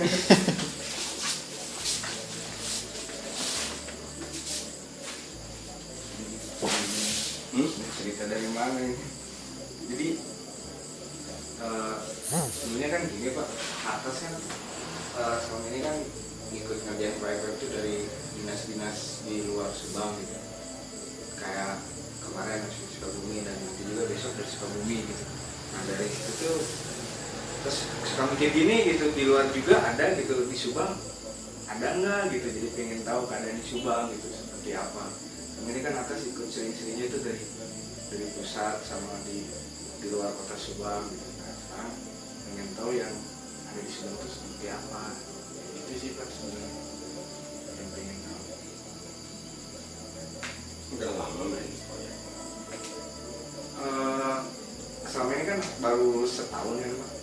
Cerita dari mana ini? Jadi sebenarnya kan gini Pak, atas kan selama ini kan ikut ngerjain proyek itu dari dinas-dinas di luar Subang gitu. Kayak kemarin masih Sukabumi dan nanti juga besok dari Sukabumi gitu. Nah dari situ tuh terus suka mikir gini gitu, di luar juga ada gitu, di Subang ada nggak gitu, jadi pengen tahu keadaan di Subang gitu seperti apa. Ini kan atas ikut sering-seringnya itu dari pusat sama di luar kota Subang gitu. Nah, sekarang pengen tahu yang ada di Subang itu seperti apa. Itu sih Pak sebenarnya yang pengen tahu. Udah lama main proyek? Selama ini kan baru setahun ya Pak.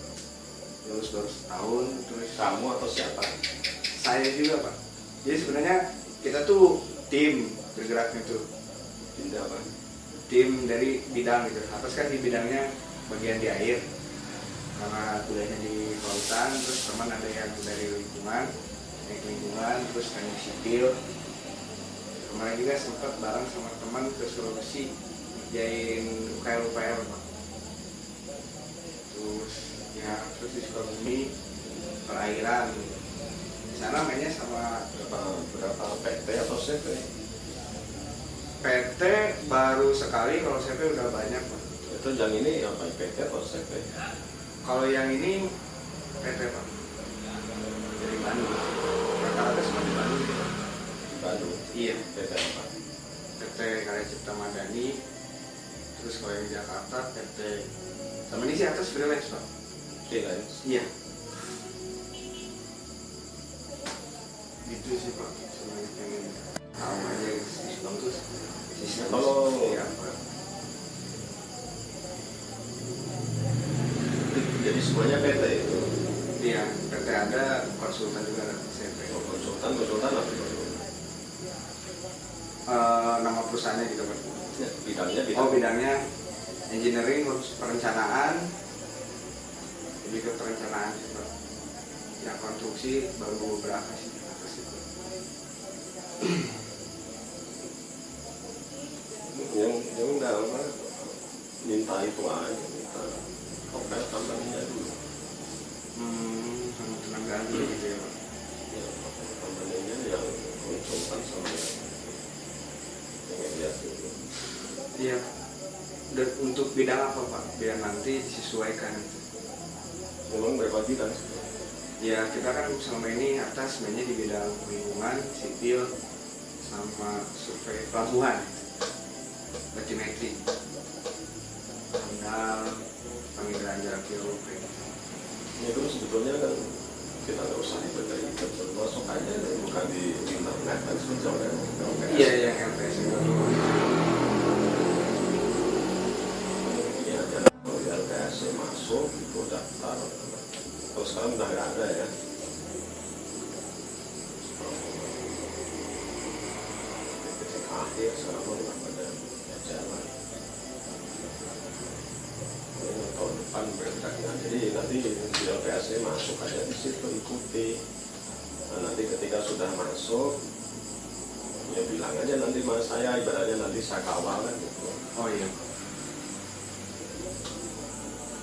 Lulus baru setahun. Terus Kamu atau siapa? saya juga Pak. Jadi sebenarnya kita tuh tim bergeraknya tuh. Pindah apa? Tim dari bidang gitu. Atas kan di bidangnya bagian di air. Karena kuliahnya di kelautan, terus teman ada yang dari lingkungan, terus teknik sipil. Kemarin juga sempat bareng sama teman ke Sulawesi ngerjain UKL Pak. Terus ya terus di Sukabumi perairan. Di sana mainnya sama berapa PT atau CV? PT baru sekali, kalau CV udah banyak Pak. Itu yang ini apa PT atau CV? Kalau yang ini PT Pak, dari Bandung. Rata-rata semua di Bandung ya. Di Bandung? Iya. PT apa? PT Karya Cipta Madani. Terus kalau yang di Jakarta PT sama ini sih atas freelance Pak. Freelance? Iya. Gitu sih Pak, sebenarnya pengen tahu aja di Subang tuh sistem Kalau seperti apa. jadi semuanya PT itu? Iya, PT ada, konsultan juga ada CV. Oh, konsultan apa? Nama perusahaannya gitu Pak. Ya, bidangnya Oh bidangnya engineering, perencanaan, lebih ke perencanaan sih Pak. Ya konstruksi baru berapa sih atas itu. yang enggak apa, minta itu aja, minta hotel tambahnya dulu. Sama tenaga ahli gitu ya Pak. Ya, tambahnya yang konsultan sama yang lihat dulu. Iya. Dan untuk bidang apa Pak? Biar nanti disesuaikan itu. Memang berapa bidang? Ya kita kan selama ini atas mainnya di bidang lingkungan, sipil, sama survei pelabuhan, batimetri, amdal, pengiraan jarak jauh kayak gitu. Ya itu sebetulnya kan kita nggak usah diberi masuk aja, bukan di internet kan sebetulnya. Iya yang LPS itu. Iya, kalau di LPS masuk itu daftar. Kalau sekarang udah nggak ada ya. Akhir sekarang udah pada jalan. Ini tahun depan bergeraknya. Jadi nanti di LPS masuk aja di situ, ikuti. Nah, nanti ketika sudah masuk, ya bilang aja nanti mas saya, ibaratnya nanti saya kawal kan gitu. Oh iya.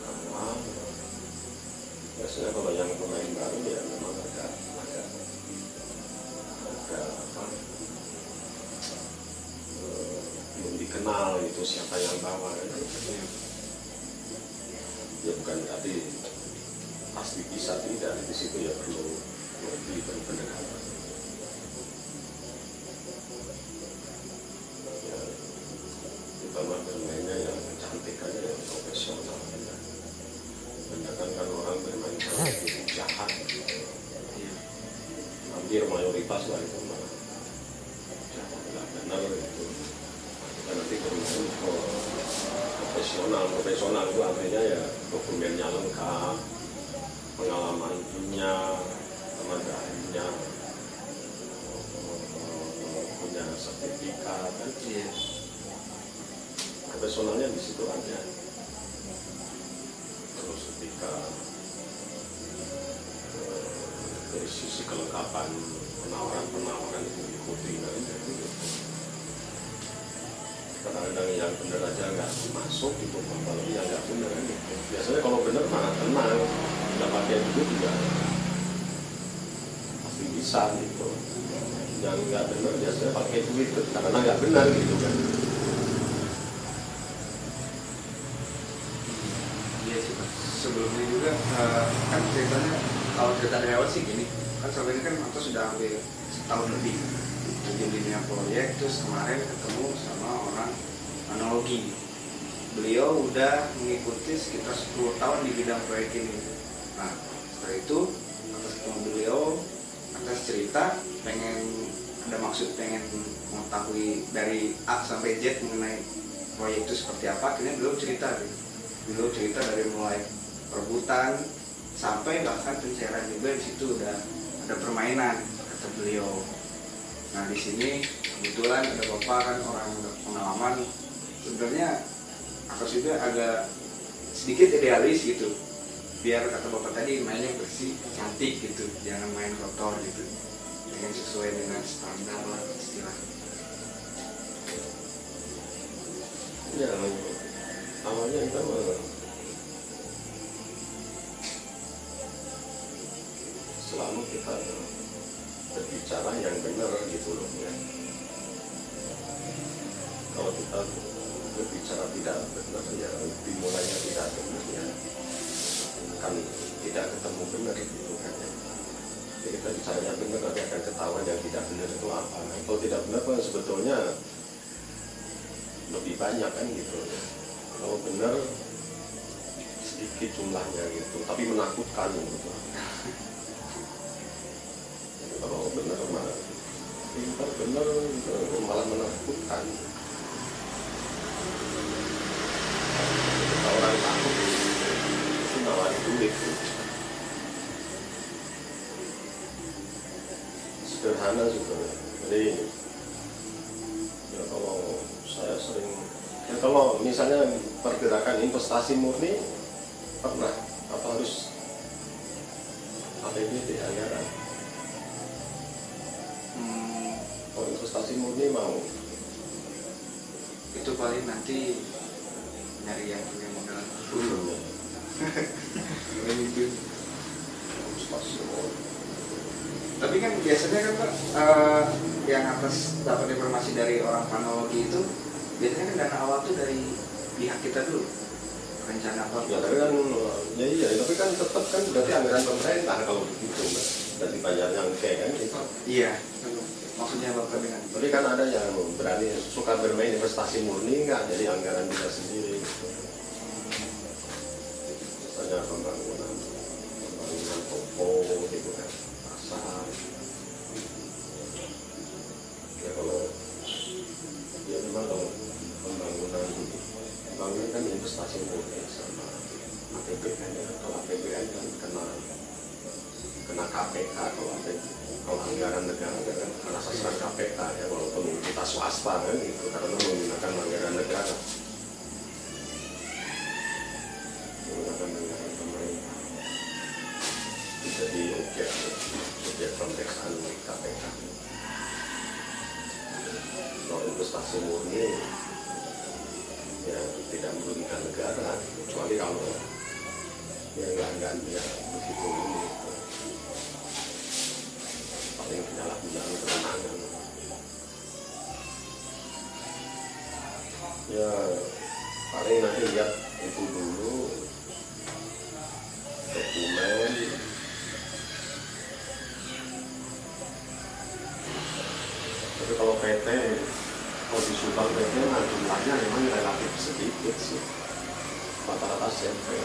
Kawal. Biasanya kalau yang pemain baru ya memang agak apa, belum dikenal itu siapa yang bawa kan. Ya bukan berarti pasti bisa, tidak, di situ ya perlu lebih pendekatan. Ya, kita mah bermainnya yang cantik aja, yang profesional aja. Kebanyakan kan orang bermain jahat. Hampir mayoritas lah itu malah nggak benar itu. Kita nanti bermain profesional itu artinya ya dokumennya lengkap, pengalaman punya, tenaga ahlinya punya sertifikat kan. Iya. Profesionalnya di situ aja. Terus ketika kelengkapan penawaran itu diikuti aja gitu. Kadang-kadang yang benar aja nggak masuk gitu, apalagi yang nggak benar gitu. Biasanya kalau benar mah tenang, nggak pakai duit juga pasti bisa gitu. Yang nggak benar biasanya pakai duit karena nggak benar gitu kan. Iya sih Pak. Sebelumnya juga kan ceritanya, kalau cerita dari awal sih gini, kan selama ini kan Manto sudah hampir setahun lebih di dunia proyek, terus kemarin ketemu sama orang analogi. Beliau udah mengikuti sekitar 10 tahun di bidang proyek ini. Nah, setelah itu atas ketemu beliau, atas cerita ada maksud pengen mengetahui dari A sampai Z mengenai proyek itu seperti apa. Akhirnya beliau cerita gitu. Beliau cerita dari mulai perebutan sampai bahkan pencairan juga, di situ udah ada permainan kata beliau. Nah di sini kebetulan ada bapak kan orang yang udah pengalaman. Sebenarnya aku juga agak sedikit idealis gitu, biar kata bapak tadi mainnya bersih, cantik gitu, jangan main kotor gitu, dengan sesuai dengan standar lah istilah. Ya, awalnya kita selalu kita berbicara yang benar gitu loh ya. Kalau kita berbicara tidak benar ya, dimulainya tidak benar ya, kan tidak ketemu benar gitu kan ya. Jadi kita bicaranya benar, nanti akan ketahuan yang tidak benar itu apa. Nah, kalau tidak benar kan sebetulnya lebih banyak kan gitu ya. Kalau benar sedikit jumlahnya gitu, tapi menakutkan gitu. Kalau benar malah pintar, benar malah menakutkan. Ketika orang takut itu nawarin duit gitu. Sederhana juga. Jadi ya kalau saya sering ya kalau misalnya pergerakan investasi murni pernah apa harus APBD anggaran. Kalau investasi murni mau Itu paling nanti nyari yang punya modal dulu. investasi murni. Tapi kan biasanya kan Pak, yang atas dapat informasi dari orang panologi itu biasanya kan dana awal tuh dari pihak kita dulu, rencana apa? Ya tapi kan ya iya, tapi kan tetap kan berarti anggaran pemerintah kalau begitu Mbak. Dan dibayar yang kayak kan gitu. Iya, maksudnya Bapak dengan Tapi kan ada yang berani suka bermain investasi murni nggak jadi anggaran kita sendiri gitu. Misalnya pembangunan toko gitu kan, pasar. Ya kalau ya memang kalau pembangunan kan investasi murni sama APBN ya. Kalau APBN kan kena KPK, kalau anggaran negara kan kena sasaran KPK ya, walaupun kita swasta kan gitu karena menggunakan anggaran negara, menggunakan anggaran pemerintah, jadi objek pemeriksaan KPK. Kalau investasi murni ya tidak merugikan negara, kecuali kalau ya enggak ya begitu ini paling penyalahgunaan kewenangan. Ya paling nanti lihat itu dulu dokumen. Tapi kalau PT, kalau di Subang PT nah jumlahnya memang relatif sedikit sih, rata-rata SMP.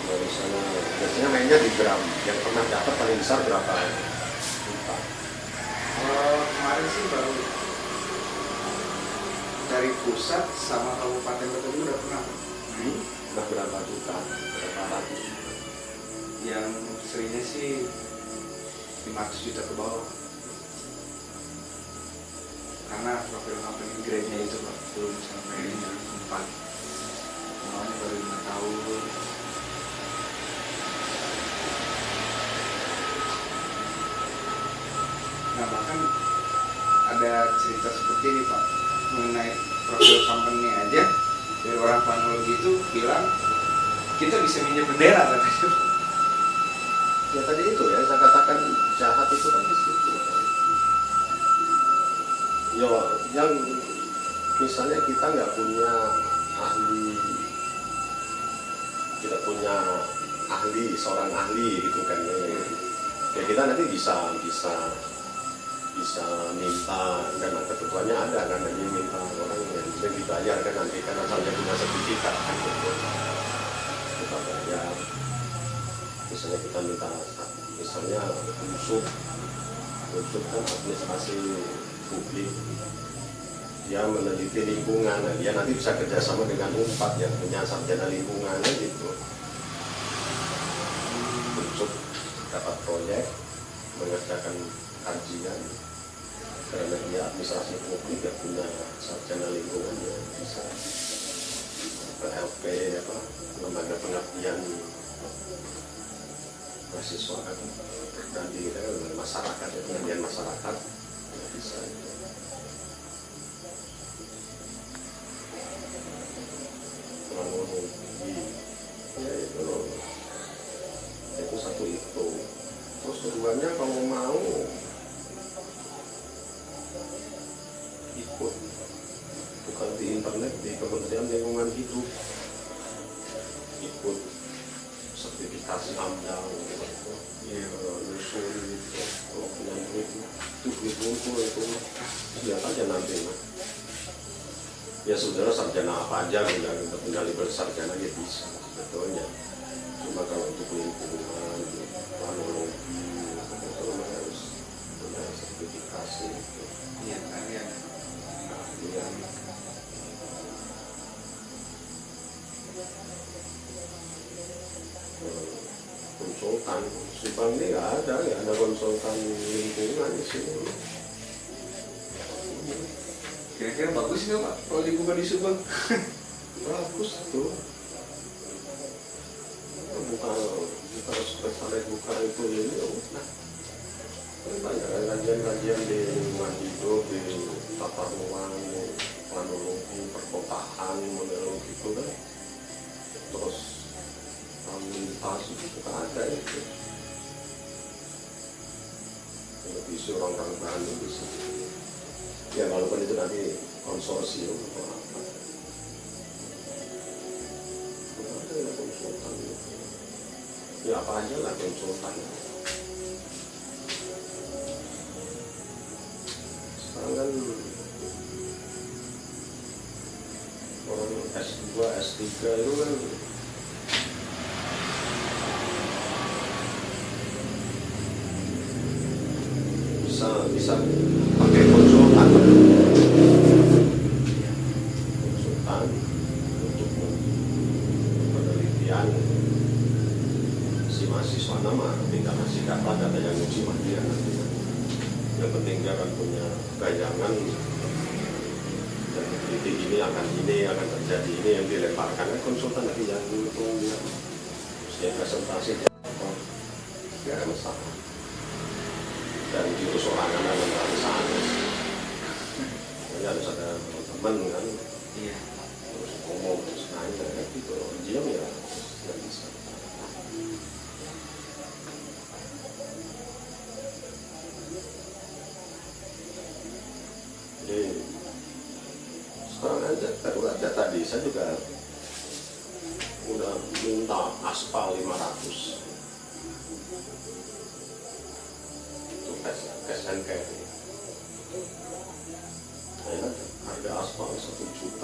Ya, misalnya biasanya mainnya di gram, yang pernah dapat paling besar berapa juta? Kemarin sih baru dari pusat sama kabupaten Kota juga udah pernah. Udah berapa juta? Berapa ratus? Yang seringnya sih 500 juta ke bawah. Karena profil company grade-nya itu Pak belum sampai 4. Awalnya baru 5 tahun. Nah bahkan ada cerita seperti ini Pak, mengenai profil company aja dari orang planologi itu bilang kita bisa minjem bendera katanya. Ya tadi itu ya saya katakan jahat itu kan di situ kan. Yo, yang misalnya kita nggak punya ahli, tidak punya ahli, seorang ahli gitu kan ya kita nanti bisa minta, dan ketentuannya ada kan, nanti minta orang yang bisa dibayar kan nanti kan asalnya punya sertifikat kan gitu. Kita bayar, misalnya kita minta, misalnya unsur kan administrasi publik, dia meneliti lingkungan, nah, dia nanti bisa kerjasama dengan UNPAD yang punya sarjana lingkungan gitu, untuk dapat proyek, mengerjakan kajian, karena dia administrasi publik yang punya sarjana lingkungan, ya bisa LP apa, lembaga pengabdian mahasiswa kan, dan di masyarakat, ya, pengabdian masyarakat, ya bisa. Ya itu satu itu. Terus keduanya kalau mau ikut, bukan di internet, di Kementerian Lingkungan Hidup, ikut sertifikasi AMDAL, nyusun gitu. Kalau punya duit itu duit ngumpul itu lihat aja nanti mah. Ya saudara sarjana apa aja punya label sarjana ya bisa sebetulnya. Cuma kalau untuk lingkungan, planologi, itu harus punya sertifikasi. Iya, iya. Iya. Konsultan, Subang ini nggak ada konsultan lingkungan di sini. Kira-kira bagus nggak Pak kalau dibuka di Subang? Bagus tuh. Buka spesialis buka itu ini, nah banyak kajian-kajian di lingkungan hidup, di tata ruang, planologi, perkotaan, model gitu kan. Terus lalu lintas itu kan ada itu. Lebih isi orang-orang Bandung bisa. Ya walaupun itu nanti konsorsium atau apa. Ada ya konsultan. Ya apa aja lah konsultan. Sekarang kan orang S2, S3 itu kan bisa pakai konsultan untuk penelitian. Si mahasiswa nama tinggal ngasih data yang uji mah dia nanti. Yang penting dia akan punya bayangan dan peneliti ini akan terjadi ini yang dilemparkan kan konsultan nanti yang mendukung dia. Dia presentasi dia ada masalah. Dan itu sorangan dan sana. Jadi harus ada teman kan. Iya. Terus ngomong terus nanya kayak gitu. Diam ya nggak bisa. Jadi sekarang aja baru aja tadi saya juga udah minta aspal 500. SNK nah, harga aspal 1.800.000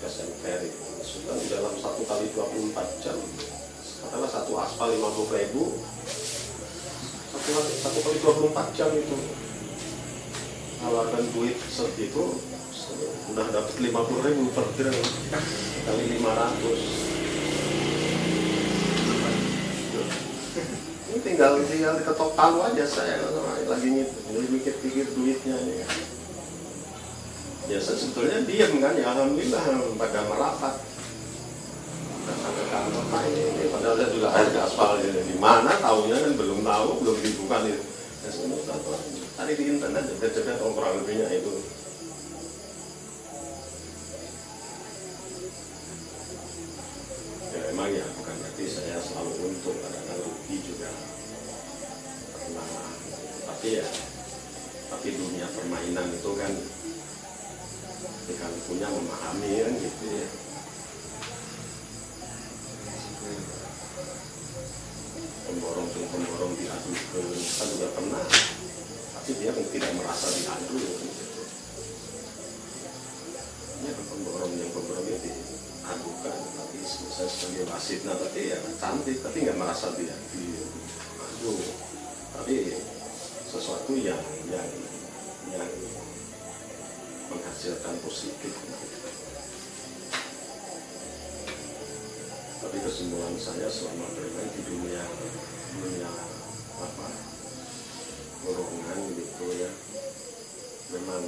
SNK sudah dalam 1 kali 24 jam katakanlah satu aspal 50.000 satu kali 24 jam itu alakan duit segitu udah dapat 50.000 per gram kali 500. Ini tinggal ketok palu aja saya lagi mikir-pikir duitnya ya. Ya sebetulnya diam kan ya alhamdulillah pada merapat datang ke kantor ini pada Padahal saya juga harga aspal di mana tahunya kan belum tahu, belum dibuka nih. Ya semua tadi di internet jeda-jeda kurang lebihnya itu. Ya memang ya bukan berarti saya selalu untung, kadang-kadang rugi juga pernah. Tapi dunia permainan itu kan kalau punya memahami kan gitu ya. Pemborong diadu ke kita juga pernah, tapi dia tidak merasa diadu gitu. Ya pemborong itu diadukan, tapi saya sebagai wasitnya tapi ya cantik, tapi nggak merasa dia diadu, tapi sesuatu yang menghasilkan positif. Tapi kesimpulan saya selama bermain di dunia borongan gitu ya, memang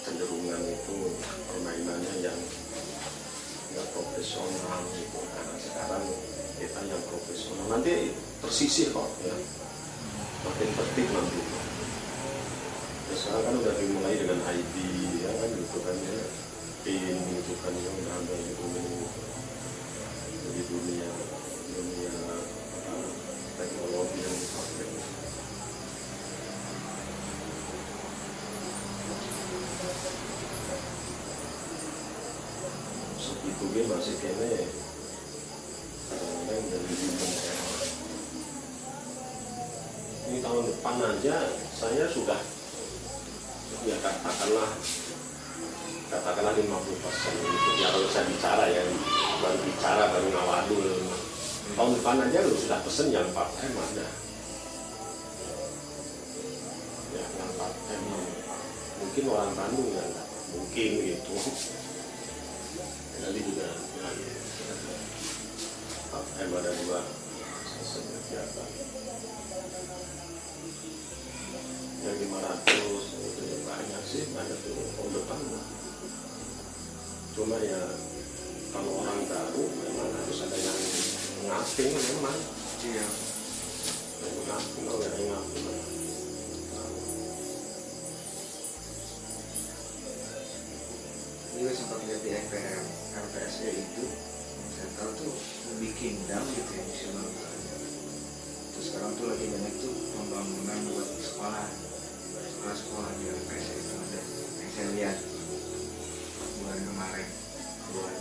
cenderungan itu permainannya yang nggak profesional gitu. Karena sekarang kita yang profesional nanti tersisih kok ya, makin tertib nanti. Sekarang kan udah dimulai dengan ID ya kan gitu kan ya, PIN gitu kan yang udah ada gitu. Jadi dunia teknologi yang dipakai. Segitu dia masih kene yang dari ini tahun depan aja saya sudah ya katakanlah 50% itu ya kalau saya bicara ya baru ngawadul. Tahun depan aja lu sudah pesen yang part-time ada ya, yang part-time mungkin orang Bandung ya mungkin gitu nanti juga part-time ada 2 kegiatan yang 500 itu banyak sih, banyak tuh tahun depan. Cuma ya kalau orang baru memang harus ada yang ngaping memang. Iya. Yang ngaping, kalau yang ngaping. Juga sempat lihat di RPSE itu, saya tahu tuh bikin dam gitu ya misalnya. Terus sekarang tuh lagi banyak tuh pembangunan buat sekolah di RPSE itu ada yang saya lihat bulan kemarin buat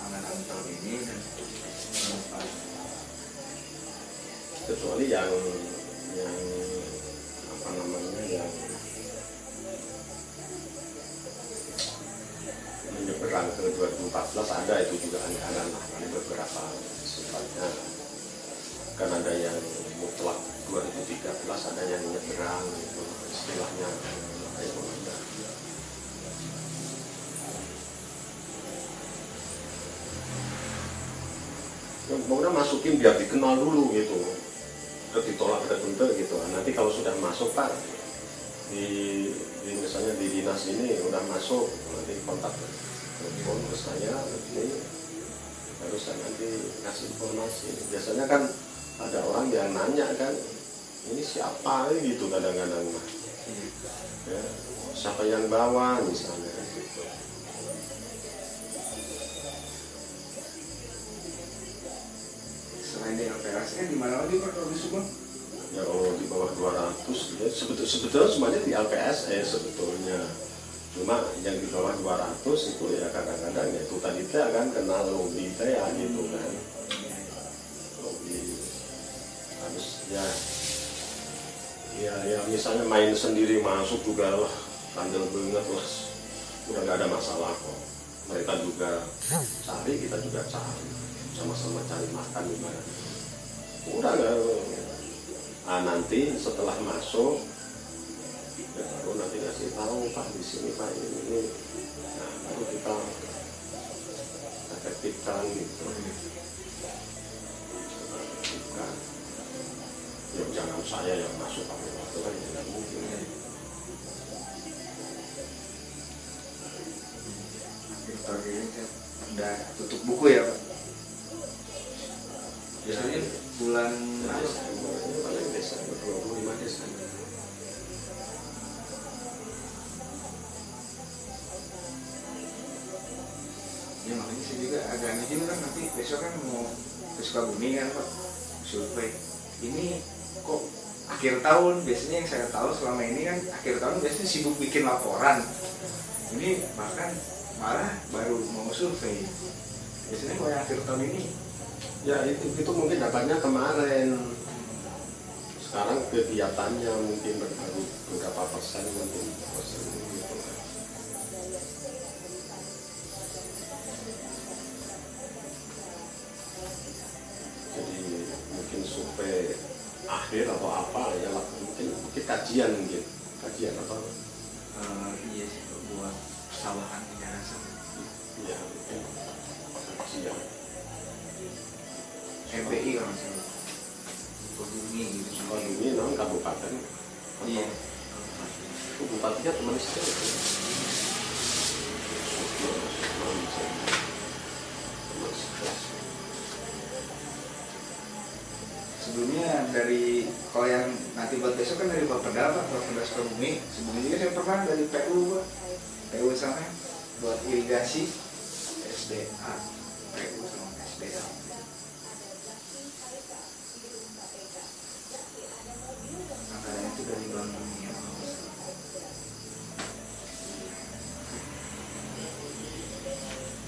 anak-anak tahun ini dan tahun kecuali yang apa namanya yang menyeberang ke 2014 ada itu juga anggaran lah, ada beberapa sifatnya kan ada yang mutlak 2013 ada yang menyeberang itu istilahnya itu ada. Pokoknya masukin biar dikenal dulu gitu, ditolak ada bentuk gitu. Nanti kalau sudah masuk Pak di misalnya di dinas ini udah masuk, nanti kontak telepon ke saya, ini harus saya nanti kasih informasi. Biasanya kan ada orang yang nanya kan, ini siapa gitu kadang-kadang mah, ya, siapa yang bawa misalnya gitu. Selain di LPSE di mana lagi Pak kalau di Subang? Ya kalau di bawah 200 ya sebetulnya semuanya di LPSE sebetulnya. Cuma yang di bawah 200 itu ya kadang-kadang ya itu tadi teh kan kenal lobby teh ya gitu kan. Lobby harus ya misalnya main sendiri masuk juga lah kandel banget lah, udah nggak ada masalah kok. Mereka juga cari, kita juga cari, sama-sama cari makan gimana. Udah nggak. Nanti setelah masuk ya baru nanti ngasih tahu Pak di sini Pak ini. Nah baru kita efektifkan gitu. Bukan. Ya jangan saya yang masuk pakai waktu kan ya nggak mungkin. Victor ini udah tutup buku ya Pak? biasanya bulan Desember, paling Desember 25 Desember. Ya makanya saya juga agak aneh juga kan, nanti besok kan mau ke Sukabumi kan Pak, survei. Ini kok akhir tahun, biasanya yang saya tahu selama ini kan akhir tahun biasanya sibuk bikin laporan. Ini bahkan malah baru mau survei. Biasanya kalau yang akhir tahun ini Ya itu mungkin dapatnya kemarin. Sekarang kegiatannya mungkin baru berapa persen mungkin persen gitu. Jadi mungkin survei akhir atau apa ya lah, mungkin kajian apa iya sih buat persawahan di rasa. ya mungkin kajian. MPI kalau misalnya Sukabumi gitu. Kalau ini non kabupaten Iya. bupatinya teman saya itu. Sebelumnya dari kalau yang nanti buat besok kan dari Bapeda Pak, Bapeda Sukabumi. Sebelumnya juga saya pernah dari PU Pak, PU sana buat irigasi SDA, PU sama SDA. Anggarannya itu dari Bank Dunia.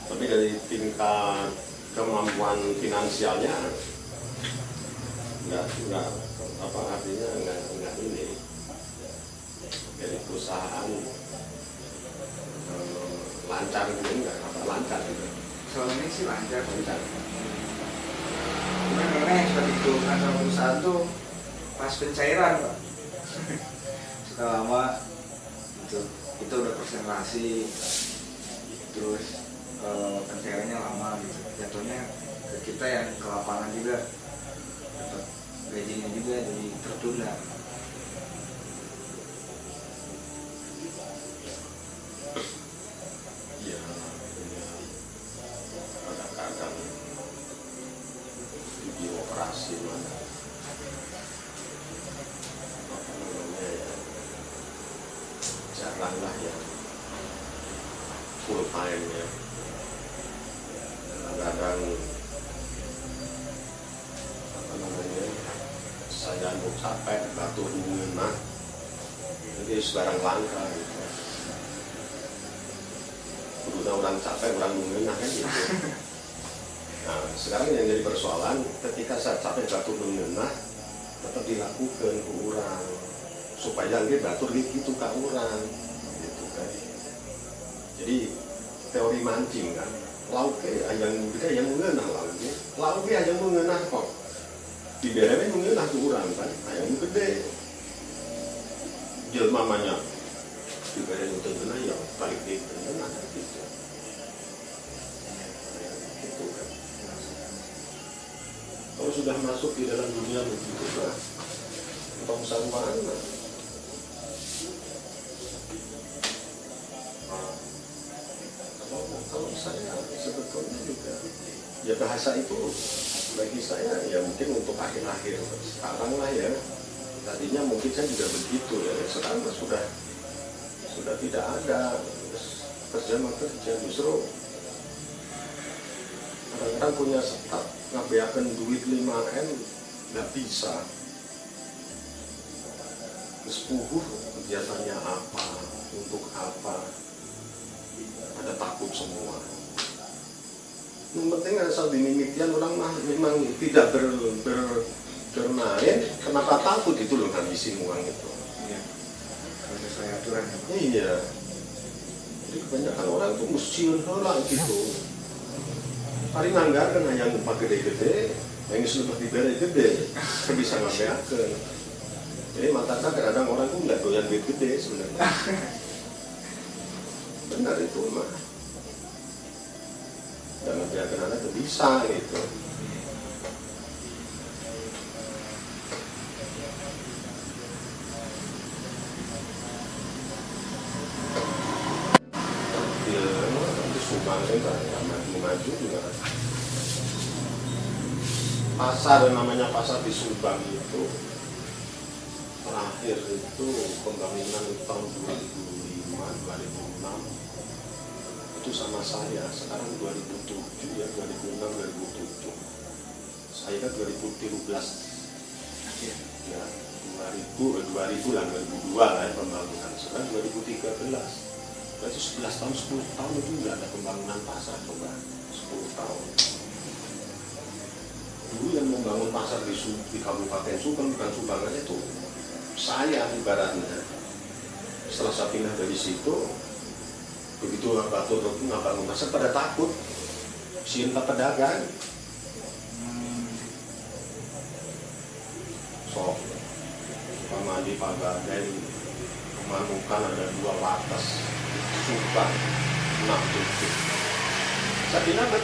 Tapi dari tingkat kemampuan finansialnya nggak apa artinya nggak ini dari perusahaan lancar gitu nggak apa lancar gitu Selama ini sih lancar. Cuman karena yang sudah dikeluhkan sama perusahaan tuh pas pencairan Pak. Sudah lama itu udah presentasi terus pencairannya lama gitu, jatuhnya ke kita yang ke lapangan juga dapat gajinya juga jadi tertunda. ya kadang-kadang di birokrasi mana apa namanya ya jaranglah yang full time ya. Kadang apa namanya saya mau capek batur mengenah jadi sebarang langka gitu. Udah orang capek orang mengenah kan gitu. Nah sekarang yang jadi persoalan ketika saya capek batur mengenah tetap dilakukan ke orang supaya dia batur gitu ke orang gitu kan. Jadi teori mancing kan, lauknya yang gede yang mengenah lauknya yang mengenah kok di daerahnya mengenah ke orang kan, yang gede jelmamanya di daerah yang tengah ya balik di tengah gitu. Gitu kan. Kalau sudah masuk di dalam dunia begitu lah, bangsa mana? Kalau saya sebetulnya juga ya bahasa itu bagi saya ya mungkin untuk akhir-akhir sekarang lah ya. Tadinya mungkin saya juga begitu ya. Sekarang sudah tidak ada kerja justru kadang-kadang punya setat ngabeakan duit 5M nggak bisa. Sepuh kegiatannya apa, untuk apa, ada takut semua. Yang penting asal dimimitian orang mah memang tidak bermain, kenapa takut itu loh ngabisin uang itu. Iya. Kalau sesuai aturan ya Pak. Iya. Jadi kebanyakan orang tuh mesti orang gitu. Paling anggaran hanya upah gede-gede, yang lebih diberi gede, bisa ngabeakan. Jadi matanya kadang orang tuh nggak doyan duit gede sebenarnya. Benar itu mah. Dan ngabeakan anak tuh bisa gitu. Itu sumbangnya nggak maju juga. pasar namanya pasar di Subang itu terakhir itu pembangunan tahun 2005-2006 itu sama saya. Sekarang 2007 ya, 2006-2007 saya kan 2013 ya, 2000 lah, 2002 lah ya pembangunan. Sekarang 2013 berarti 11 tahun, 10 tahun itu nggak ada pembangunan pasar. Coba 10 tahun dulu yang membangun pasar di Kabupaten Subang, bukan Subang aja tuh saya ibaratnya. Setelah saya pindah dari situ, begitu Batu nggak bangun pasar pada takut, siapa pedagang. So, sama di Pagaden Manukan ada 2 latas Subang 6 titik. Saya bilang Pak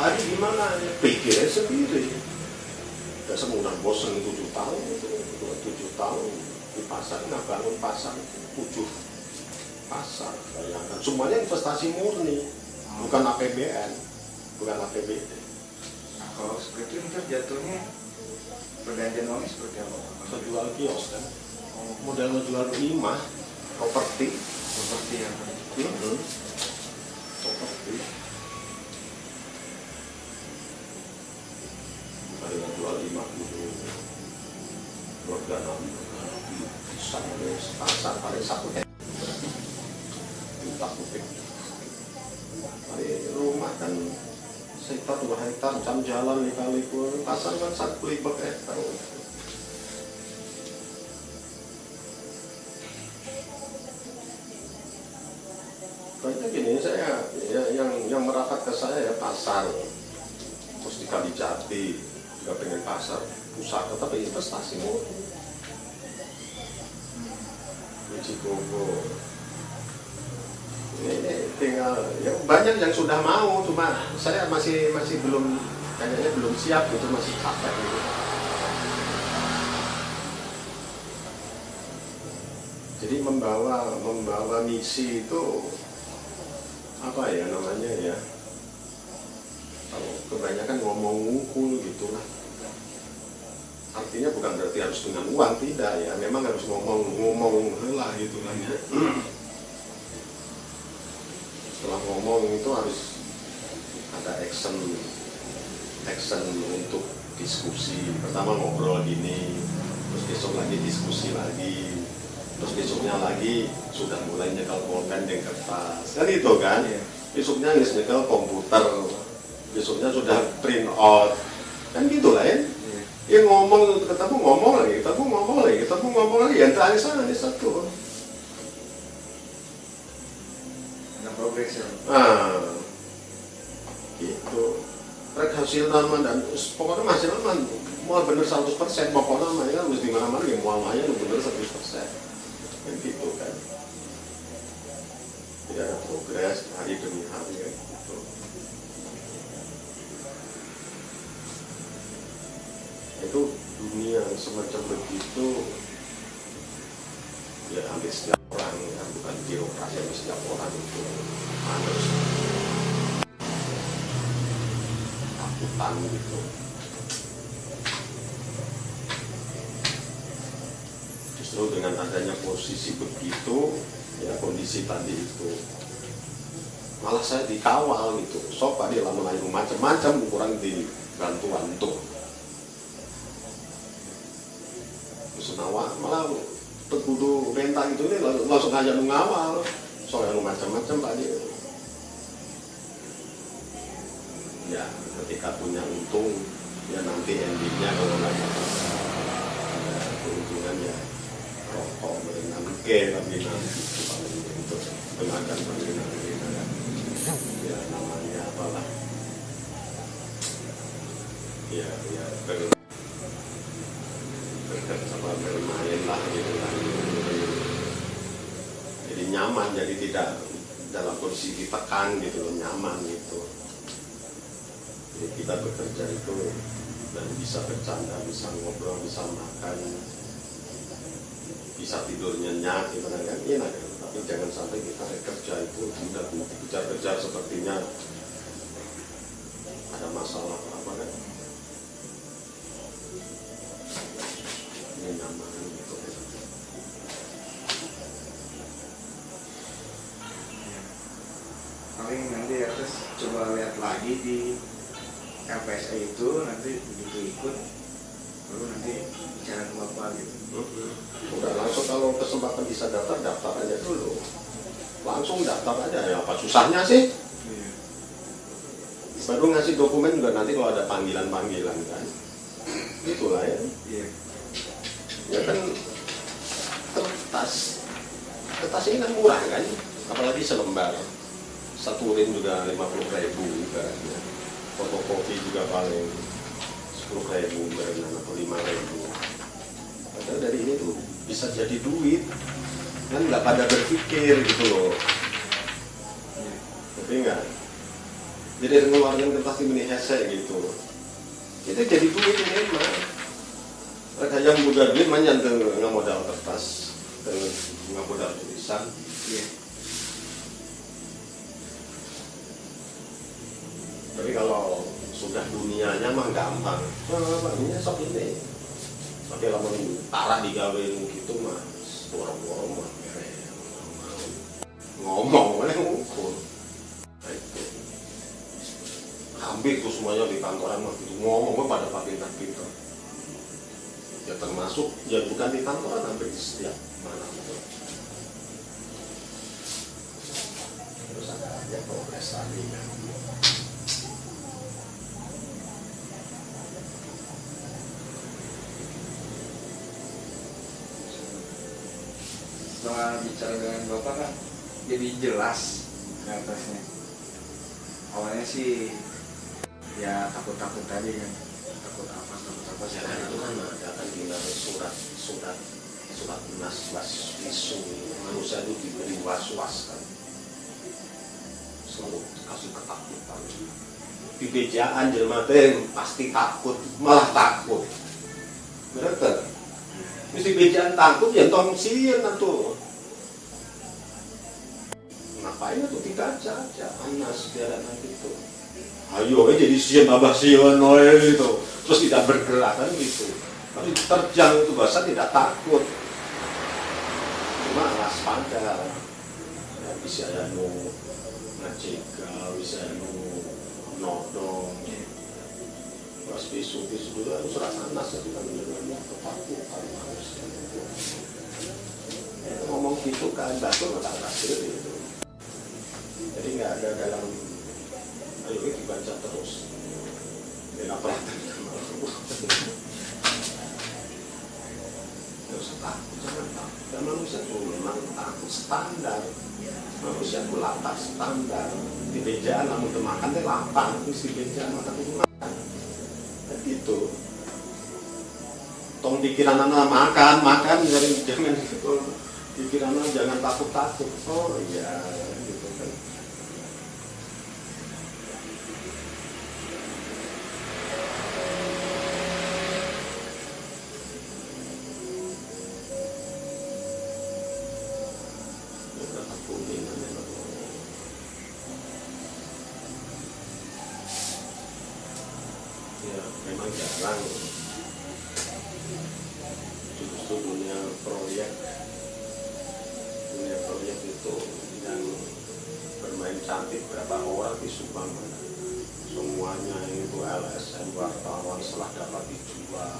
Adi gimana? Pikirnya sendiri. Gak semudah bosan 7 tahun itu, 7 tahun di pasar, nggak bangun pasar 7 pasar. Bayangkan, semuanya investasi murni, bukan APBN, bukan APBD. Nah, kalau seperti itu ntar jatuhnya pergantian uangnya seperti apa? Jual kios kan, model jual rumah, properti yang properti. Dengan jual 50 organ bisa pasar paling 1 hektar juta kubik. Paling rumah kan sekitar 2 hektar, jam jalan kali pun pasar kan 1 hektar. Kayaknya gini, saya ya, yang merapat ke saya ya pasar, terus di Kalijati juga pengen pasar pusat, tapi investasi murni. Biji koko ini tinggal ya, banyak yang sudah mau, cuma saya masih belum, kayaknya belum siap gitu, masih capek gitu. Jadi membawa misi itu apa ya namanya ya, kalau kebanyakan ngomong ngukul gitu lah. Artinya bukan berarti harus dengan uang, tidak ya, memang harus ngomong lah gitu kan ya. Setelah ngomong itu harus ada action untuk diskusi. Pertama ngobrol gini, terus besok lagi diskusi lagi, terus besoknya lagi sudah mulai nyekel pulpen dan kertas kan itu kan. Besoknya nyekel komputer, besoknya sudah print out kan gitu lah ya. Ya ngomong, ketemu ngomong lagi, yang terakhir sana di satu. Nah, progres ya. Gitu. Rek hasil nama dan pokoknya masih aman. Mau bener 100%, pokoknya namanya harus di mana-mana ya mualanya bener 100%. Kan gitu kan. Tidak ada progres hari demi hari kan gitu. Itu dunia semacam begitu ya, hampir setiap orang ya, bukan birokrasi, hampir setiap orang itu harus takutan gitu. Justru dengan adanya posisi begitu ya, kondisi tadi itu malah saya dikawal gitu. So Pak dia lama lain macam-macam ukuran di bantuan tuh. Senawa malah terkudu rentang itu nih langsung aja mengawal soal macam-macam Pak dia. Ya ketika punya untung ya nanti endingnya kalau nggak ada keuntungan ya rokok meringan tapi nanti untuk tenaga meringan ya namanya apalah ya sama bermain lah gitu kan. Jadi nyaman, jadi tidak dalam kondisi ditekan gitu, nyaman gitu. Jadi kita bekerja itu dan bisa bercanda, bisa ngobrol, bisa makan, bisa tidur nyenyak, gimana kan enak kan. Tapi jangan sampai kita kerja itu tidak kejar-kejar sepertinya ada masalah apa kan. lagi di LPSA itu, nanti begitu ikut baru nanti bicara ke bapak gitu. Udah langsung kalau kesempatan bisa daftar aja dulu, langsung daftar aja, ya apa susahnya sih? Iya. Baru ngasih dokumen juga nanti kalau ada panggilan kan, itulah ya. Iya. Ya kan kertas ini kan murah kan, apalagi selembar, satu rim juga 50.000 kan, fotokopi juga paling 10.000 atau 5.000. Padahal dari ini tuh bisa jadi duit, kan nggak pada berpikir gitu loh. Tapi enggak, jadi ngeluarin kertas ini hese gitu, itu jadi duit ini mah. Ada yang mudah duit mah nyantel nggak modal kertas, nggak modal tulisan. Iya. Tapi kalau sudah dunianya mah gampang. Ini sok ini. Tapi kalau taruh digawein gitu mah, borong-borong mah ngomong mana ngukur. Nah, itu. Hampir tuh semuanya di kantoran mah gitu ngomong pada pintar-pintar. Ya termasuk ya bukan di kantoran, hampir di setiap mana pun. Terus ada aja progres tadi kan. Setelah bicara dengan bapak kan jadi jelas ke atasnya. Awalnya sih ya takut-takut tadi kan, takut apa Ya kan itu kan ada kan tinggal surat was-was manusia itu diberi was-was kan, selalu kasih ketakutan. Di bejaan jelema teh pasti takut, malah takut. Bener. Mesti bejaan takut ya tong sieun atuh. Ngapain tuh tidak aja anas biar nanti itu. Ayo jadi sieun abah sieun we gitu. Terus tidak bergerak kan gitu. Tapi terjang itu bahasa tidak takut. Cuma waspada. Ya bisa anu ngajega, bisa anu nodong. Pas bisu dulu harus rasa anas itu kan benar-benar ketakutan manusia. Ngomong gitu kan batur nggak berhasil gitu. Jadi nggak ada dalam ayo dibaca terus. Bela pelatihan. Terus takut, jangan takut. Dan manusia itu memang takut standar. Manusia itu lapar standar. Di bejaan namun makan teh lapar, terus di bejaan makan makan. Gitu. Tong pikiran anak makan jangan gitu. Pikiran anak jangan takut. Oh iya, gitu kan. Ya, memang jarang. Justru dunia proyek itu yang bermain cantik berapa orang di Subang, semuanya itu LSM wartawan setelah dapat dijual,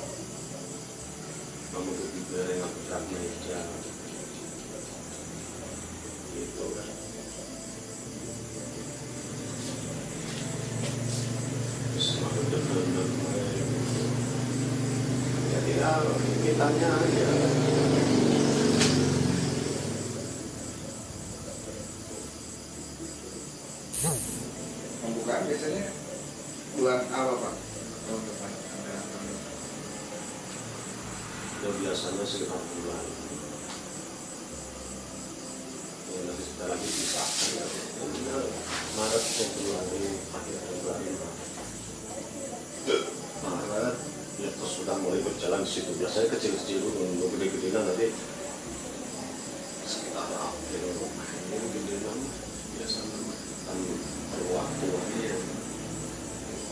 menutup diberi dengan meja, gitu kan. Semakin benar-benar ya tinggal kitanya aja. Pembukaan biasanya bulan apa Pak? Tahun depan ada tahun depan. Ya biasanya sekitar bulan. Ya nanti sudah lagi disahkan ya. Maret Februari akhir Februari. Maret ya terus sudah mulai berjalan di situ. Biasanya kecil-kecil dulu, gede-gedean nanti sekitar April. Ini gedean biasanya kan perlu waktu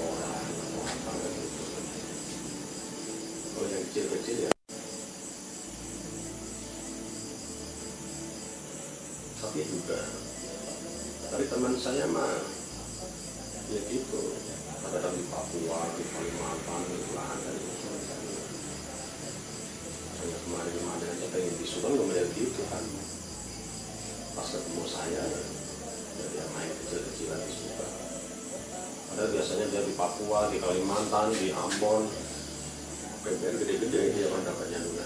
orang apa gitu. Kalau yang kecil-kecil ya. Tapi juga dari teman saya mah ya gitu. Ada di Papua, di Kalimantan, di Selatan. Saya kemarin aja pengen disuruh ngomongnya gitu kan. Pas ketemu saya, ya dia main kecil-kecilan di Suka. Padahal biasanya dia di Papua, di Kalimantan, di Ambon. PBR gede-gede dia dapatnya dulu.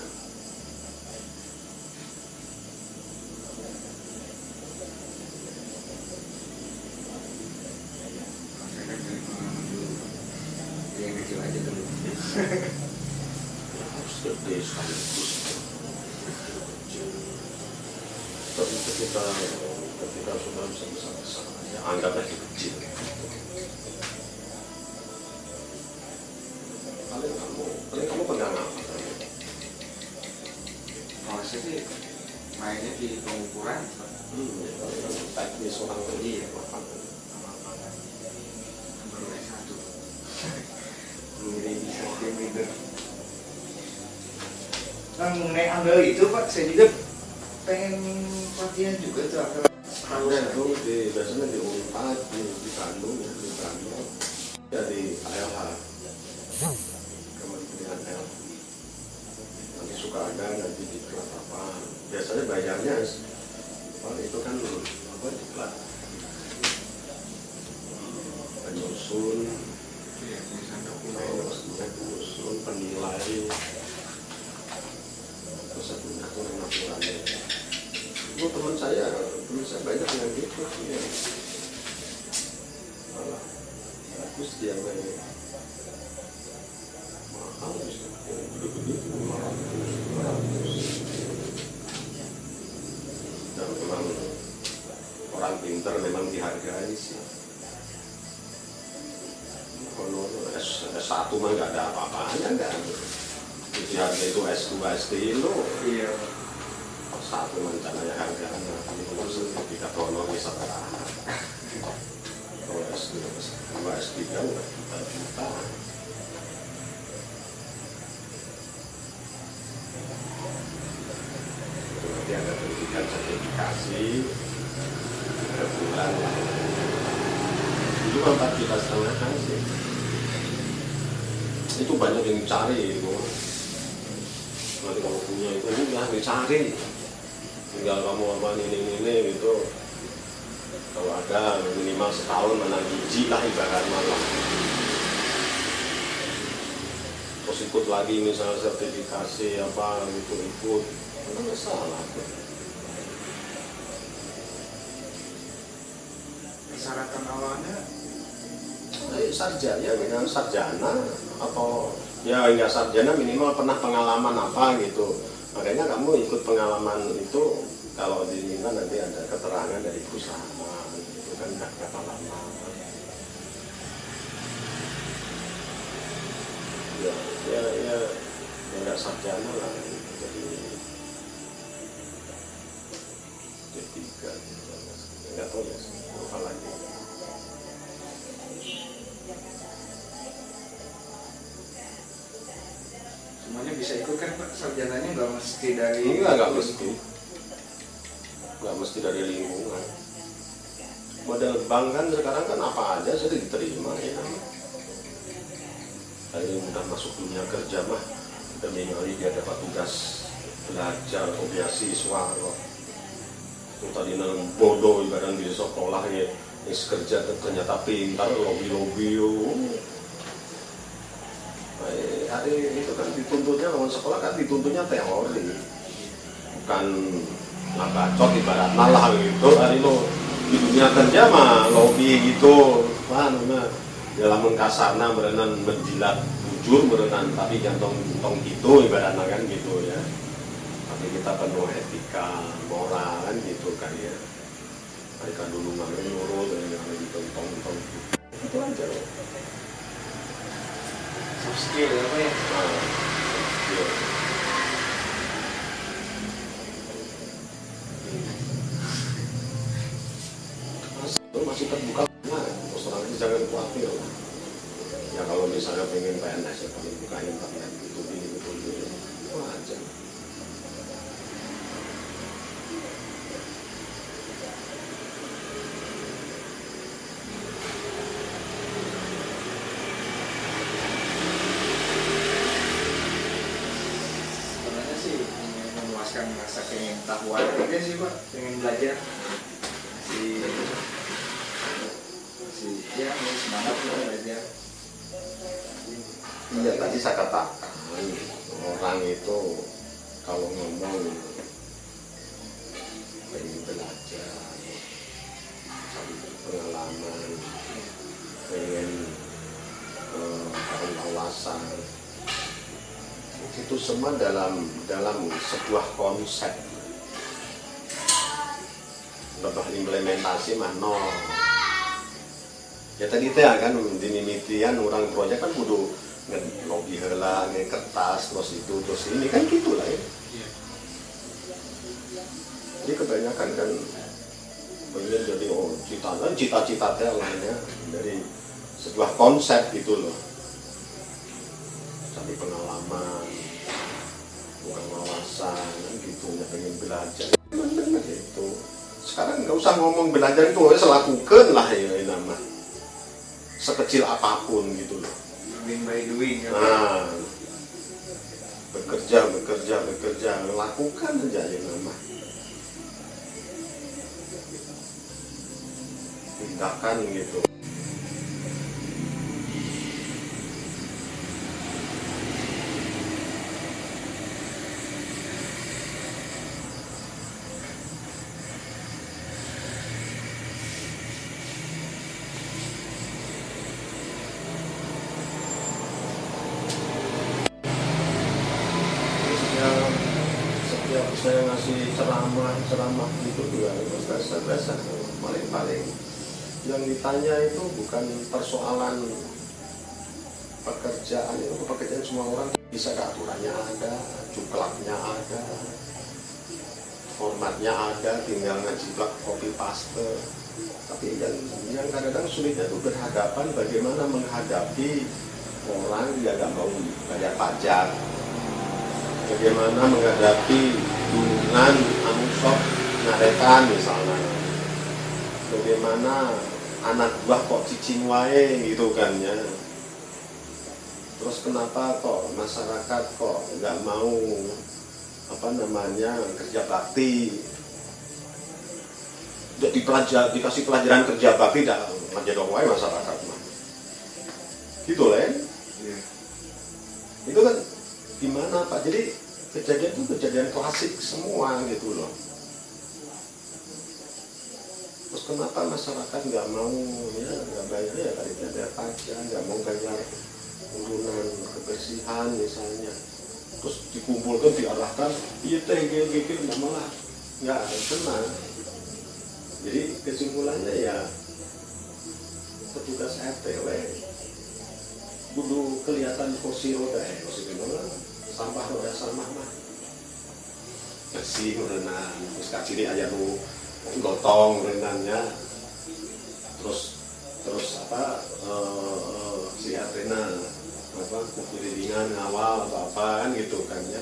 Yang kecil aja dulu. Harus gede sekaligus. Tapi ketika sudah bisa besar-besar, ya anggap lagi kecil. Paling kamu pegang apa? Kalau saya sih mainnya di pengukuran. Teknis orang ini ya, Baru S1. Belum bisa game leader. Nah, mengenai anggal itu Pak, saya juga pengen latihan juga tuh anggal. Ada tuh biasanya di Unpad, di Bandung ya, di Bandung. Jadi ALH, Kementerian LH. Nanti suka ada nanti di kelas apa. Biasanya bayarnya, itu kan apa di kelas. Penyusun, penyusun, penilai, terus punya pengaturannya. Itu teman saya banyak yang gitu ya. Malah bagus dia main mahal begitu 500. Dan memang orang pintar memang dihargai sih. Kalau S1 mah nggak ada apa-apanya kan. Dihargai itu S2, S3 itu. Iya. Satu rencananya harganya itu sertifikat honor bisa berapa. Kalau S2, S3 udah juta-juta. Itu nanti ada pendidikan sertifikasi per bulan. Itu kan 4,5 juta sih. Itu banyak yang dicari itu. Nanti kalau punya itu udah dicari. Tinggal kamu apa ini gitu. Kalau ada minimal setahun menang biji lah ibarat malah. Terus ikut lagi misalnya sertifikasi apa ikut nggak salah. Persyaratan awalnya sarjana dengan sarjana atau ya enggak sarjana minimal pernah pengalaman apa gitu. Makanya kamu ikut pengalaman itu kalau diminta nanti ada keterangan dari perusahaan itu kan berapa lama. Ya enggak sarjana lah jadi D3 enggak tahu ya apa lagi. semuanya bisa ikut kan Pak, sarjananya nggak mesti dari Enggak mesti dari lingkungan. Model bank kan sekarang kan apa aja sudah diterima ya. Saya udah masuk dunia kerja mah demi dia dapat tugas belajar beasiswa kok. Itu tadi nang bodoh ibarat di sekolah ya, kerja ternyata pintar lobby. Hari itu kan dituntutnya kalau sekolah kan dituntutnya teori, bukan bacot ibarat malah gitu. Hari lo di dunia kerja mah lobby gitu, dalam kasarna merenan menjilat bujur merenan tapi jantung gitu ibaratnya kan gitu ya. Tapi kita penuh etika moral kan gitu kan ya. Mereka dulu nggak nurut dengan ditong itu aja loh. soft skill apa ya? Masih terbuka, nah, terus terang jangan khawatir. Ya kalau misalnya pengen PNS ya kami buka internet itu itu aja. pengen tahu aja sih Pak, pengen belajar ya masih semangat lah belajar. Iya, tadi saya katakan orang itu kalau ngomong pengen belajar, cari pengalaman, pengen wawasan, itu semua dalam sebuah konsep. Lebah implementasi mah nol. Ya tadi teh kan di mimitian orang proyek kan kudu ngelobi heula, kertas terus itu terus ini kan gitu lah ya. Jadi kebanyakan kan pengen jadi cita-cita teh lainnya dari sebuah konsep gitu loh. Cari pengalaman, bukan wawasan gitu, pengen belajar. Benar itu. Sekarang nggak usah ngomong belajar itu, lakukan lah ya nama. Sekecil apapun gitu loh. Doing by doing ya. Nah, bekerja, lakukan aja ya nama. Tindakan gitu. Setiap saya ngasih ceramah gitu juga biasa paling yang ditanya itu bukan persoalan pekerjaan, itu pekerjaan semua orang bisa, aturannya ada, cuklaknya ada, formatnya ada, tinggal ngejiplak copy paste. Tapi yang kadang-kadang sulitnya itu berhadapan bagaimana menghadapi orang yang nggak mau bayar pajak, bagaimana menghadapi gunungan amusok ngarekan misalnya, bagaimana anak buah kok cicing wae gitu kan ya. Terus kenapa kok masyarakat kok nggak mau kerja bakti, dikasih pelajaran kerja bakti dah ngajar wae masyarakat mah gitu lah ya. Itu kan gimana Pak? Jadi kejadian itu kejadian klasik semua gitu loh. Terus kenapa masyarakat nggak mau nggak bayar ya tadi bayar pajak, nggak mau bayar urunan kebersihan misalnya. Terus dikumpulkan, diarahkan, iya teh gini malah nggak tenang. Jadi kesimpulannya ya petugas RT kudu kelihatan kursi roda sampah roda sampah mah bersih merenang, terus kaciri aja lu gotong merenangnya, terus si Athena kelilingan ngawal atau apa kan gitu kan ya.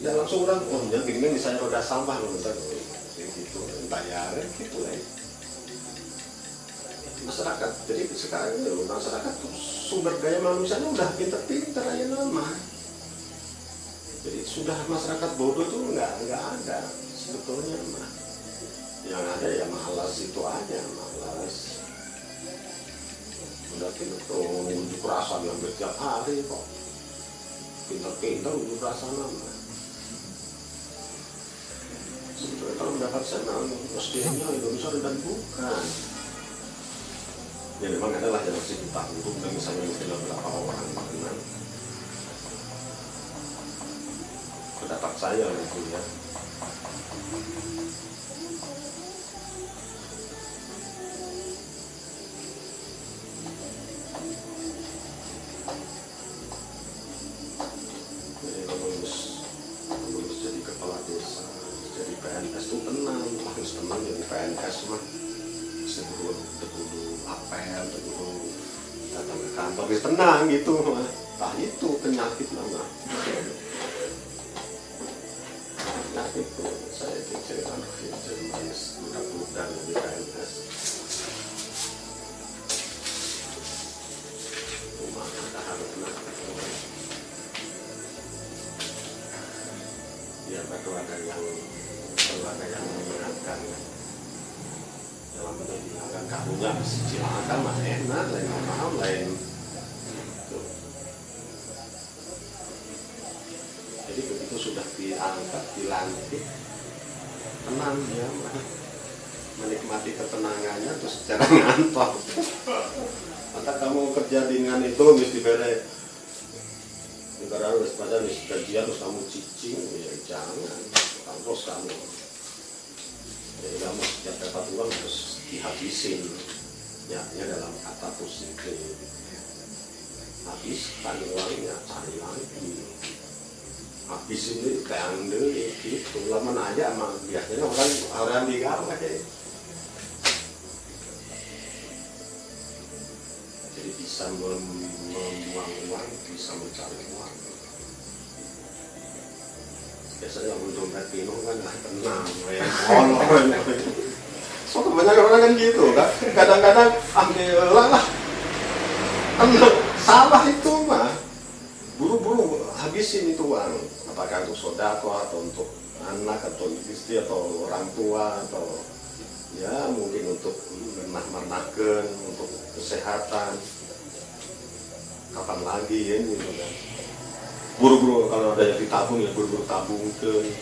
Ya langsung orang gini kan misalnya roda sampah loh gitu bayar gitu lah ya. Masyarakat, jadi sekarang itu masyarakat sumber daya manusianya udah pinter-pinter aja nama. Jadi sudah masyarakat bodoh itu nggak ada sebetulnya mah. Yang ada ya malas itu aja, malas. Udah pinter unjuk rasa yang setiap hari kok. Pinter-pinter unjuk rasa nama. Sebetulnya kalau mendapat sana mestinya Indonesia dan bukan. Ya memang adalah yang harus kita untuk misalnya mungkin beberapa orang makanan pendapat saya gitu ya. Jadi kalau jadi kepala desa, jadi PNS itu tenang, harus tenang jadi PNS mah. Sebelum apel, datang ke kantor, bisa tenang gitu mah. Nah itu penyakit lah. Penyakit itu saya ceritakan film manis budak-budak di PNS. Rumah kita harus tenang. Ya batu ada yang kan karunya silakan mah enak, lain mahal, lain gitu. Jadi begitu sudah diangkat, dilantik, tenang dia menikmati ketenangannya terus secara ngantor. Maka kamu kerja dengan itu mesti bere negara harus pada mesti kerja terus kamu cicing, ya jangan kampus kamu. Jadi kamu setiap dapat uang harus dihabisin, ya dalam kata positif. Habiskan uangnya, cari lagi. Habisin ini kayak gitu. Lama aja emang biasanya orang di kamar kayak. Jadi bisa membuang uang, bisa mencari uang. Biasanya yang dompet penuh kan tenang, ya so kebanyakan orang kan gitu kan. Kadang-kadang ambil lah, salah itu mah. Buru-buru habisin itu uang. Apakah untuk sodako atau untuk anak atau istri atau orang tua atau ya mungkin untuk mernah-mernakan, untuk kesehatan. Kapan lagi ya gitu kan. Buru-buru kalau ada yang ditabung ya buru-buru tabung ke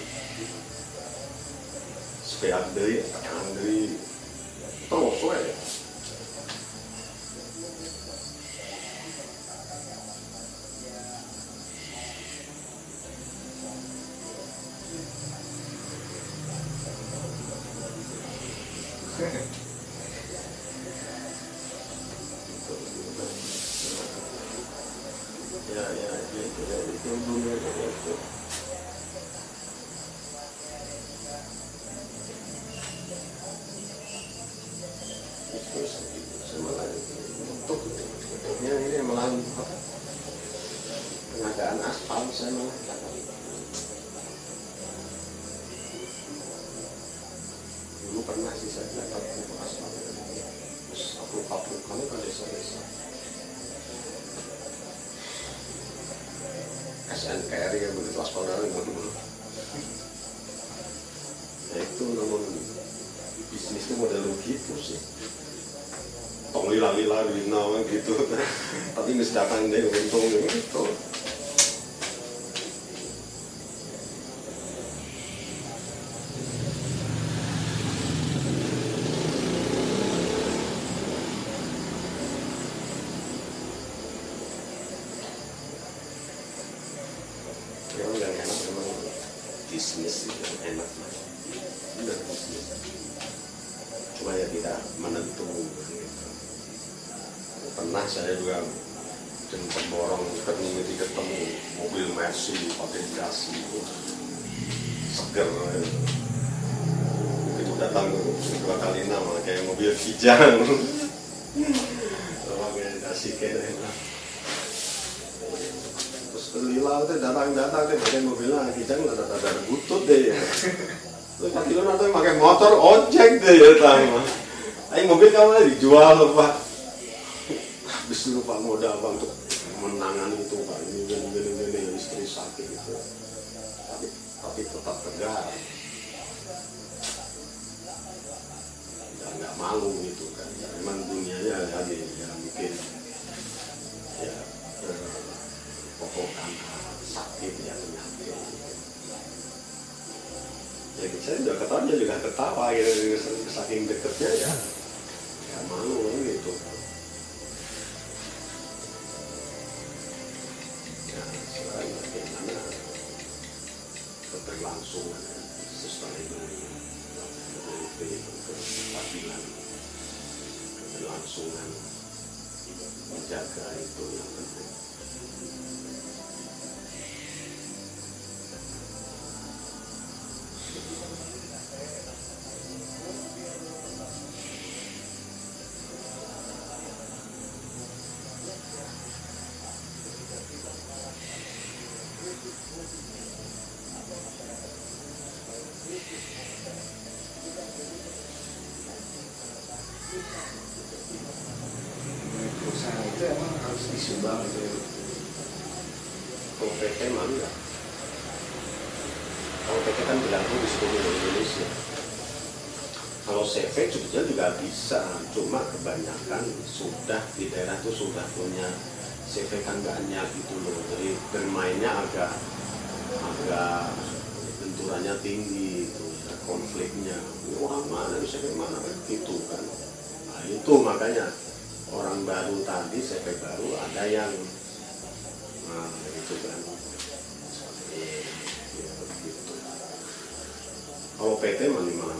supaya dari jangan dari terus ya. Itu dunia itu. Untuknya ini melalui pengadaan aspal saya malah dulu pernah sih saya dapat buku aspal terus apruk kamu kan desa-desa SNKRI yang begitu aspal dari dulu. Nah itu namun bisnisnya model gitu sih. Tong lila-lila gitu. Tapi mesti datang deh untung gitu. Yang enak memang bisnis itu enak lah. Benar bisnis. Cuma ya tidak menentu gitu. Pernah saya juga jemput borong ketemu mobil Mercy pakai dasi seger. Begitu datang 2 kali nama kayak mobil Kijang. Pakai dasi kayak lila itu datang-datang deh pakai mobilnya Kijang ada butut deh ya. Terus Pak Tilon atau pakai motor ojek deh ya tama. Ayo mobil kamu dijual loh Pak. Habis dulu Pak modal Pak untuk menangani itu Pak ini istri sakit gitu. Tapi tetap tegar. Nggak malu gitu kan. Memang dunianya ya mungkin ya pokok sakit ya penyakit. Ya saya juga ketawa dia juga ketawa gitu saking deketnya ya malu gitu. Ya selain bagaimana keberlangsungan sustainability kestabilan keberlangsungan menjaga itu yang penting. Perusahaan itu emang harus disumbang gitu ya. Kalau PT mah enggak. Kalau PT kan berlaku di seluruh Indonesia. Kalau CV sebetulnya juga bisa, cuma kebanyakan sudah di daerah itu sudah punya CV kan banyak gitu loh, jadi bermainnya agak benturannya tinggi gitu, konfliknya. Ini orang mana, CV mana kan gitu kan. Nah itu makanya orang baru tadi, CV baru ada yang gitu kan. Gitu. Kalau PT mana Mbak?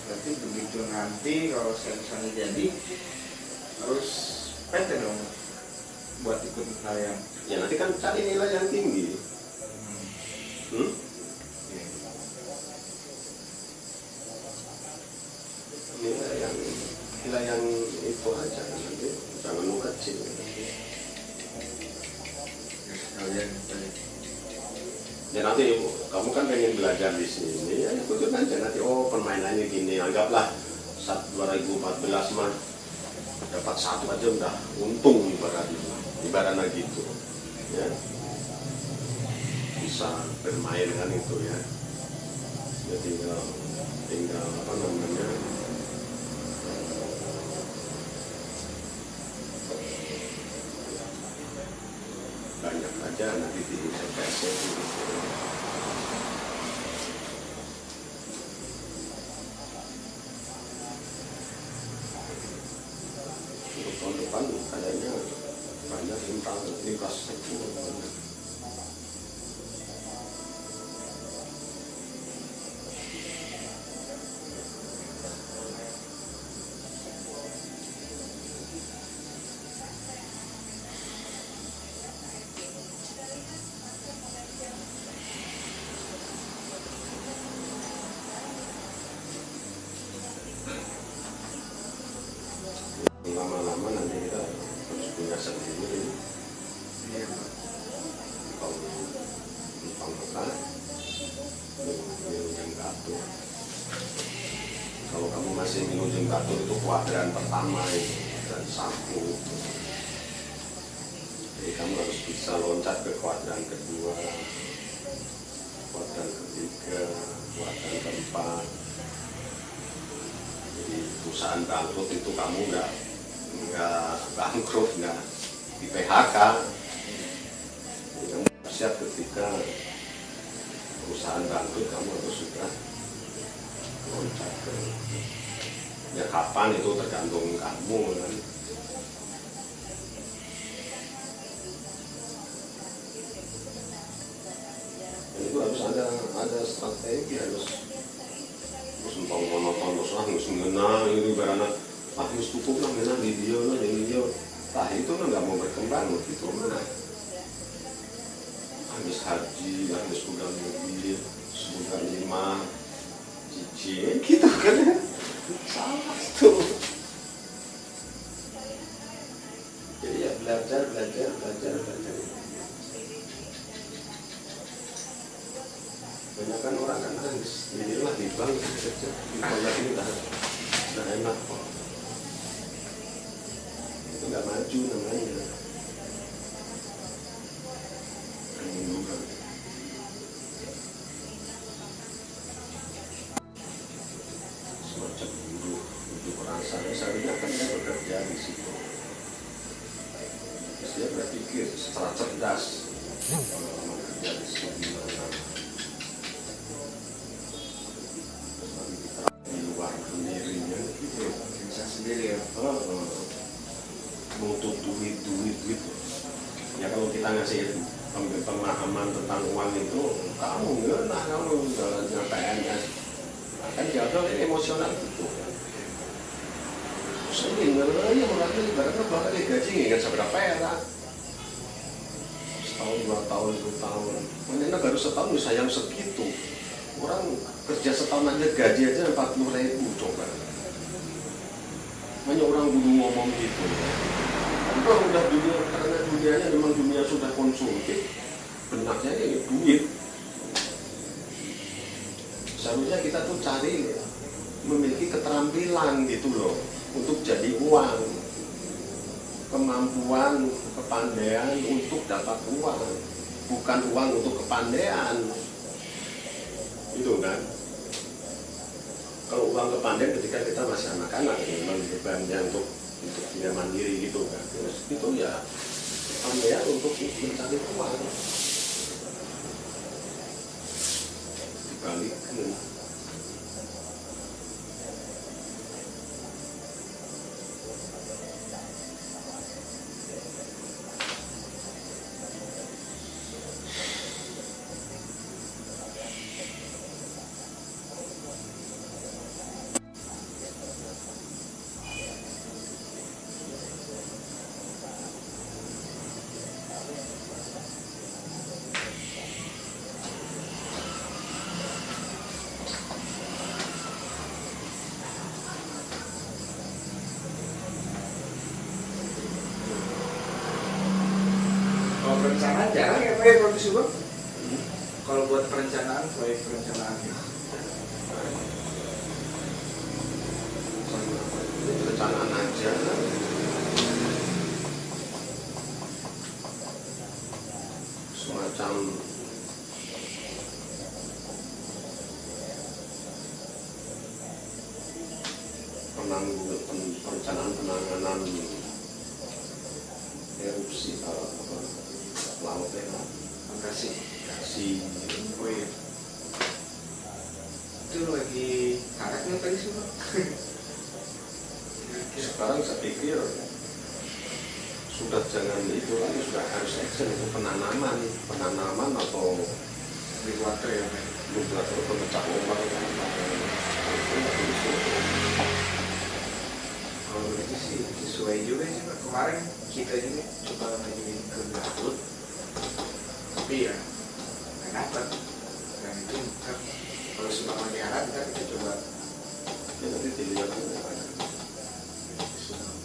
Berarti begitu nanti kalau saya misalnya jadi harus PT dong buat ikut harian. Ya nanti kan cari nilai yang tinggi. Nilai yang itu aja nanti, jangan lu kecil. Ya nanti kamu kan pengen belajar di sini, ya ikutin aja nanti. Oh permainannya gini, anggaplah 2014 mah dapat 1 aja udah untung ibaratnya gitu, ya bisa bermain kan itu ya. Ya tinggal apa namanya, banyak aja nanti di CPS itu. Untuk tahun depan kayaknya banyak infrastruktur. Lama-lama nanti kita harus punya sendiri. Minum yang gatur. Kalau kamu masih minum yang gatur itu kuadran pertama dan 1. Jadi kamu harus bisa loncat ke kuadran kedua, kuadran ketiga, kuadran keempat. Jadi perusahaan bangkrut itu kamu nggak bangkrut, nggak di PHK. Jadi kamu siap ketika perusahaan bangkrut, kamu harus sudah loncat ke, ya kapan itu tergantung kamu kan. Dan itu harus ada strategi, harus monoton harus mengenal itu karena harus cukup lah mengenal video lah video. Nah itu nggak mau berkembang gitu mana. Habis haji, habis udah mobil, sebulan 5 cicil gitu kan. Salah tuh. Jadi ya belajar. Banyak kan orang kan habis inilah di bank kerja di bank ini udah enak kok. Itu nggak maju namanya. Semacam buruh rasa, seharusnya kan dia bekerja di situ. Terus dia berpikir secara cerdas bekerja di situ. Di luar sendirinya gitu, Bisa sendiri ya. Butuh duit. Ya kalau kita ngasih pemahaman tentang uang itu, kamu nggak, kamu jalannya PNS, kan jaga emosional gitu. Sering nggak ya orangnya ibaratnya bahkan gaji nggak seberapa perak. Setahun 2 tahun 1 tahun, makanya baru setahun sayang segitu. Orang kerja setahun aja gaji aja 40.000 coba. Banyak orang dulu ngomong gitu. Kalau udah dunia, karena dunianya memang dunia sudah konsumtif, benaknya ini duit. Seharusnya kita tuh cari memiliki keterampilan gitu loh untuk jadi uang, kemampuan, kepandaian untuk dapat uang. bukan uang untuk kepandaian, itu kan. Kalau uang kepandaian ketika kita masih anak-anak, memang bebannya untuk punya mandiri gitu kan. Terus itu ya kepandaian untuk mencari uang. Dibalikin. Kalau perencanaan jarang ya Pak ya Prof. Subang? Kalau buat perencanaan, proyek perencanaan Perencanaan aja semacam perencanaan penanganan erupsi laut ya, makasih. kasih. Oh iya. Itu lagi hangatnya tadi sih Pak? Sekarang saya pikir sudah jangan itu lagi, sudah harus action itu penanaman atau Di water ya Pak? buat pemecah ombak kan. Kalau begitu sih sesuai juga sih Pak. Kemarin kita juga coba lagi ke Garut, tapi ya nggak dapat. Dan itu kan kalau Subang lagi hangat kita coba Ya nanti dilihat dulu ya, Pak. di Subang.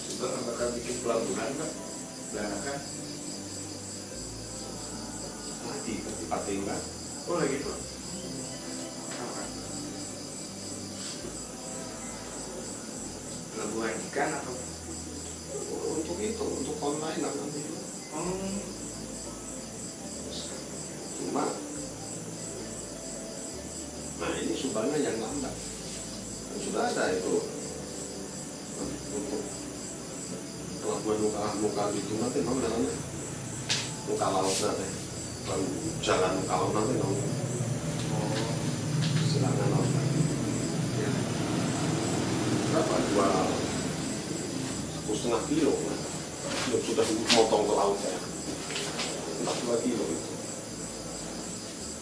Subang apakah bikin pelabuhan Pak? Belanakan? Lagi di Patimban. Oh lagi Pak? Apa? Pelabuhan ikan atau? Untuk itu, untuk online nanti. Cuma, nah ini Subangnya yang lambat. Kan sudah ada itu untuk pelabuhan muka gitu nanti mau namanya muka laut nanti, bukan jalan muka laut nanti mau silangan laut nanti. Ya. Berapa? 2,5 kilo nah. Sudah motong ke laut ya, 2 kilo itu.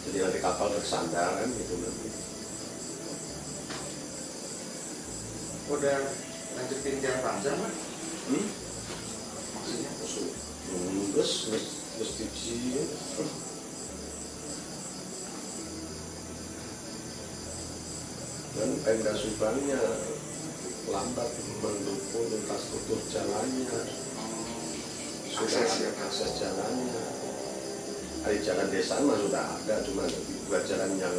Jadi nanti kapal bersandar kan gitu nanti. Udah lanjutin jalan panjang Pak? Maksudnya? Terus tipsi dan Pemda Subangnya lambat mendukung infrastruktur jalannya, sudah Akses ya ada Pak? akses jalannya. Dari jalan desa mah sudah ada, cuma buat jalan yang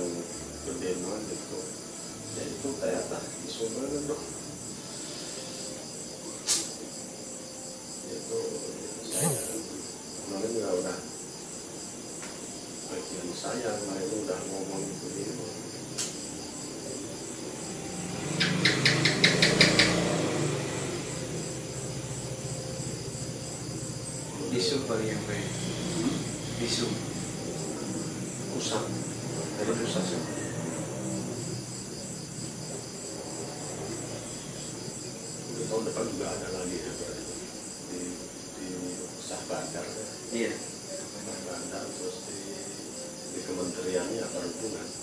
gede banget gitu. Ya itu kayak tak di Subang dong. Itu saya kemarin juga udah bagian saya kemarin udah ngomong itu. Bisu paling yang baik. Bisu. Pusat dari pusat sih. Untuk tahun depan juga ada lagi ya di Sah Bandar ya. Iya. Sah Bandar terus di kementeriannya perhubungan.